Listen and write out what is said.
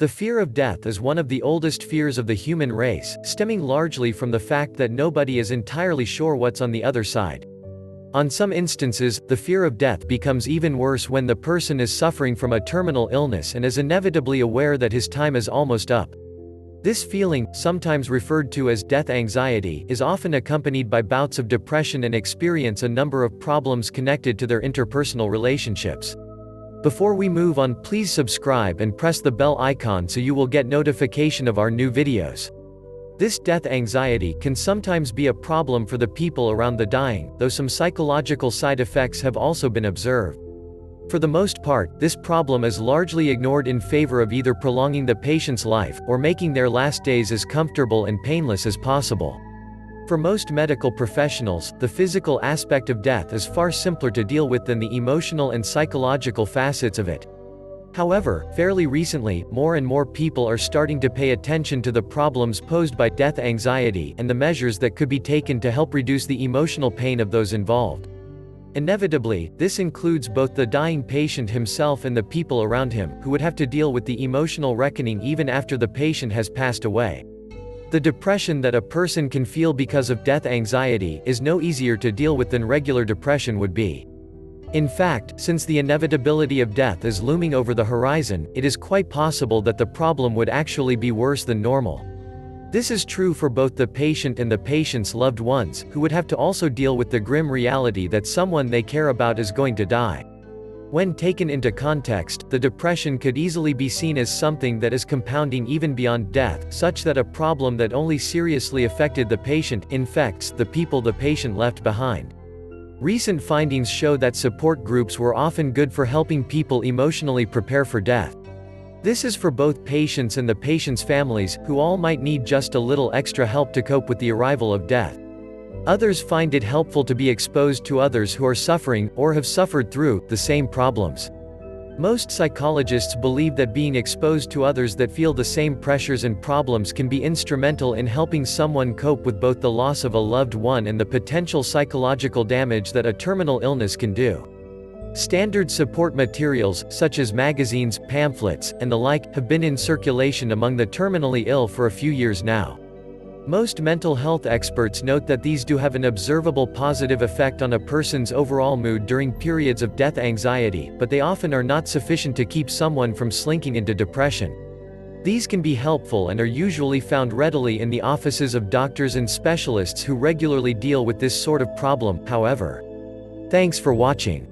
The fear of death is one of the oldest fears of the human race, stemming largely from the fact that nobody is entirely sure what's on the other side. On some instances, the fear of death becomes even worse when the person is suffering from a terminal illness and is inevitably aware that his time is almost up. This feeling, sometimes referred to as death anxiety, is often accompanied by bouts of depression and experience a number of problems connected to their interpersonal relationships. Before we move on, please subscribe and press the bell icon so you will get notification of our new videos. This death anxiety can sometimes be a problem for the people around the dying, though some psychological side effects have also been observed. For the most part, this problem is largely ignored in favor of either prolonging the patient's life, or making their last days as comfortable and painless as possible. For most medical professionals, the physical aspect of death is far simpler to deal with than the emotional and psychological facets of it. However, fairly recently, more and more people are starting to pay attention to the problems posed by death anxiety and the measures that could be taken to help reduce the emotional pain of those involved. Inevitably, this includes both the dying patient himself and the people around him, who would have to deal with the emotional reckoning even after the patient has passed away. The depression that a person can feel because of death anxiety is no easier to deal with than regular depression would be. In fact, since the inevitability of death is looming over the horizon, it is quite possible that the problem would actually be worse than normal. This is true for both the patient and the patient's loved ones, who would have to also deal with the grim reality that someone they care about is going to die. When taken into context, the depression could easily be seen as something that is compounding even beyond death, such that a problem that only seriously affected the patient infects the people the patient left behind. Recent findings show that support groups were often good for helping people emotionally prepare for death. This is for both patients and the patient's families, who all might need just a little extra help to cope with the arrival of death. Others find it helpful to be exposed to others who are suffering, or have suffered through, the same problems. Most psychologists believe that being exposed to others that feel the same pressures and problems can be instrumental in helping someone cope with both the loss of a loved one and the potential psychological damage that a terminal illness can do. Standard support materials, such as magazines, pamphlets, and the like, have been in circulation among the terminally ill for a few years now. Most mental health experts note that these do have an observable positive effect on a person's overall mood during periods of death anxiety, but they often are not sufficient to keep someone from slinking into depression. These can be helpful and are usually found readily in the offices of doctors and specialists who regularly deal with this sort of problem, however. Thanks for watching.